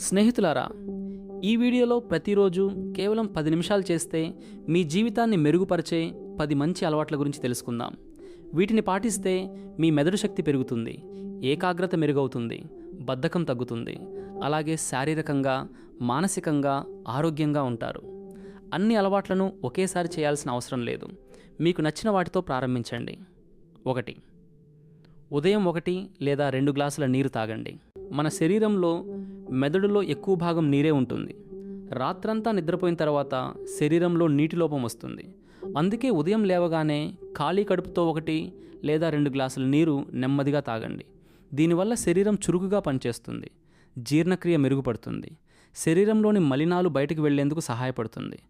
స్నేహితులారా, ఈ వీడియోలో ప్రతిరోజు కేవలం 10 నిమిషాలు చేస్తే మీ జీవితాన్ని మెరుగుపరిచే 10 మంచి అలవాట్ల గురించి తెలుసుకుందాం. వీటిని పాటిస్తే మీ మెదడు శక్తి పెరుగుతుంది, ఏకాగ్రత మెరుగవుతుంది, బద్ధకం తగ్గుతుంది, అలాగే శారీరకంగా మానసికంగా ఆరోగ్యంగా ఉంటారు. అన్ని అలవాట్లను ఒకేసారి చేయాల్సిన అవసరం లేదు. మీకు నచ్చిన వాటితో ప్రారంభించండి. 1. ఉదయం 1 లేదా 2 గ్లాసుల నీరు తాగండి. మన శరీరంలో మెదడులో ఎక్కువ భాగం నీరే ఉంటుంది. రాత్రంతా నిద్రపోయిన తర్వాత శరీరంలో నీటి లోపం వస్తుంది. అందుకే ఉదయం లేవగానే ఖాళీ కడుపుతో 1 లేదా 2 గ్లాసుల నీరు నెమ్మదిగా తాగండి. దీనివల్ల శరీరం చురుకుగా పనిచేస్తుంది, జీర్ణక్రియ మెరుగుపడుతుంది, శరీరంలోని మలినాలు బయటకు వెళ్లేందుకు సహాయపడుతుంది.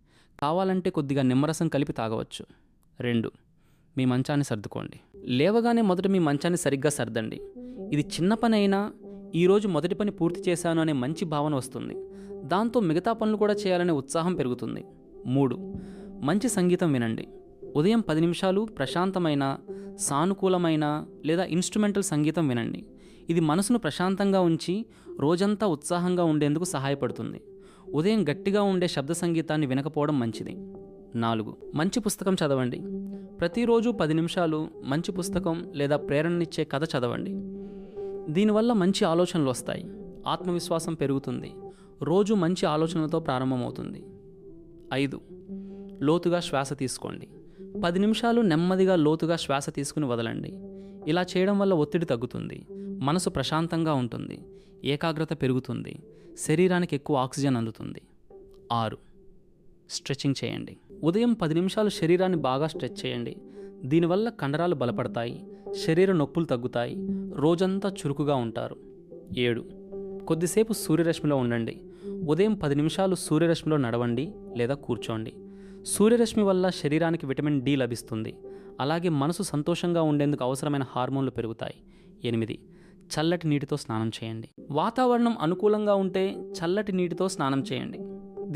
కావాలంటే కొద్దిగా నిమ్మరసం కలిపి తాగవచ్చు. 2. మీ మంచాన్ని సర్దుకోండి. లేవగానే మొదట మీ మంచాన్ని సరిగ్గా సర్దండి. ఇది చిన్న పని అయినా ఈరోజు మొదటి పని పూర్తి చేశాను అనే మంచి భావన వస్తుంది. దాంతో మిగతా పనులు కూడా చేయాలనే ఉత్సాహం పెరుగుతుంది. 3. మంచి సంగీతం వినండి. ఉదయం 10 నిమిషాలు ప్రశాంతమైన, సానుకూలమైన లేదా ఇన్స్ట్రుమెంటల్ సంగీతం వినండి. ఇది మనసును ప్రశాంతంగా ఉంచి రోజంతా ఉత్సాహంగా ఉండేందుకు సహాయపడుతుంది. ఉదయం గట్టిగా ఉండే శబ్ద సంగీతాన్ని వినకపోవడం మంచిది. 4. మంచి పుస్తకం చదవండి. ప్రతిరోజు 10 నిమిషాలు మంచి పుస్తకం లేదా ప్రేరణనిచ్చే కథ చదవండి. దీనివల్ల మంచి ఆలోచనలు వస్తాయి, ఆత్మవిశ్వాసం పెరుగుతుంది, రోజు మంచి ఆలోచనలతో ప్రారంభమవుతుంది. 5. లోతుగా శ్వాస తీసుకోండి. 10 నిమిషాలు నెమ్మదిగా లోతుగా శ్వాస తీసుకుని వదలండి. ఇలా చేయడం వల్ల ఒత్తిడి తగ్గుతుంది, మనసు ప్రశాంతంగా ఉంటుంది, ఏకాగ్రత పెరుగుతుంది, శరీరానికి ఎక్కువ ఆక్సిజన్ అందుతుంది. 6. స్ట్రెచింగ్ చేయండి. ఉదయం 10 నిమిషాలు శరీరాన్ని బాగా స్ట్రెచ్ చేయండి. దీనివల్ల కండరాలు బలపడతాయి, శరీర నొప్పులు తగ్గుతాయి, రోజంతా చురుకుగా ఉంటారు. 7. కొద్దిసేపు సూర్యరశ్మిలో ఉండండి. ఉదయం 10 నిమిషాలు సూర్యరశ్మిలో నడవండి లేదా కూర్చోండి. సూర్యరశ్మి వల్ల శరీరానికి విటమిన్ డి లభిస్తుంది, అలాగే మనసు సంతోషంగా ఉండేందుకు అవసరమైన హార్మోన్లు పెరుగుతాయి. 8. చల్లటి నీటితో స్నానం చేయండి. వాతావరణం అనుకూలంగా ఉంటే చల్లటి నీటితో స్నానం చేయండి.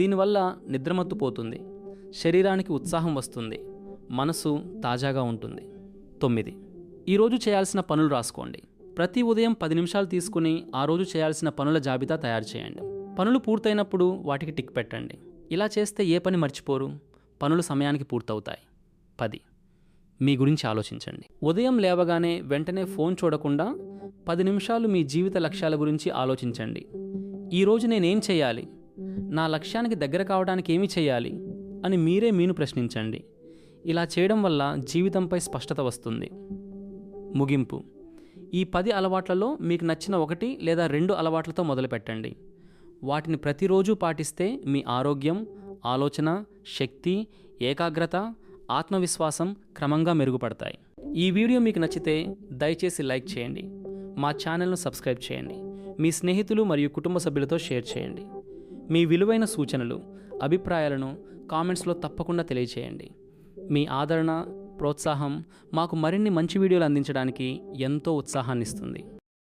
దీనివల్ల నిద్రమత్తు పోతుంది, శరీరానికి ఉత్సాహం వస్తుంది, మనసు తాజాగా ఉంటుంది. 9. ఈరోజు చేయాల్సిన పనులు రాసుకోండి. ప్రతి ఉదయం 10 నిమిషాలు తీసుకుని ఆ రోజు చేయాల్సిన పనుల జాబితా తయారు చేయండి. పనులు పూర్తయినప్పుడు వాటికి టిక్ పెట్టండి. ఇలా చేస్తే ఏ పని మర్చిపోరు, పనులు సమయానికి పూర్తవుతాయి. 10. మీ గురించి ఆలోచించండి. ఉదయం లేవగానే వెంటనే ఫోన్ చూడకుండా 10 నిమిషాలు మీ జీవిత లక్ష్యాల గురించి ఆలోచించండి. ఈరోజు నేనేం చేయాలి, నా లక్ష్యానికి దగ్గర కావడానికి ఏమి చేయాలి అని మీరే మీను ప్రశ్నించండి. ఇలా చేయడం వల్ల జీవితంపై స్పష్టత వస్తుంది. ముగింపు: ఈ 10 అలవాట్లలో మీకు నచ్చిన 1 లేదా 2 అలవాట్లతో మొదలుపెట్టండి. వాటిని ప్రతిరోజు పాటిస్తే మీ ఆరోగ్యం, ఆలోచన శక్తి, ఏకాగ్రత, ఆత్మవిశ్వాసం క్రమంగా మెరుగుపడతాయి. ఈ వీడియో మీకు నచ్చితే దయచేసి లైక్ చేయండి, మా ఛానల్ను సబ్స్క్రైబ్ చేయండి, మీ స్నేహితులు మరియు కుటుంబ సభ్యులతో షేర్ చేయండి. మీ విలువైన సూచనలు, అభిప్రాయాలను కామెంట్స్లో తప్పకుండా తెలియచేయండి. మీ ఆదరణ, ప్రోత్సాహం మాకు మరిన్ని మంచి వీడియోలు అందించడానికి ఎంతో ఉత్సాహాన్ని ఇస్తుంది.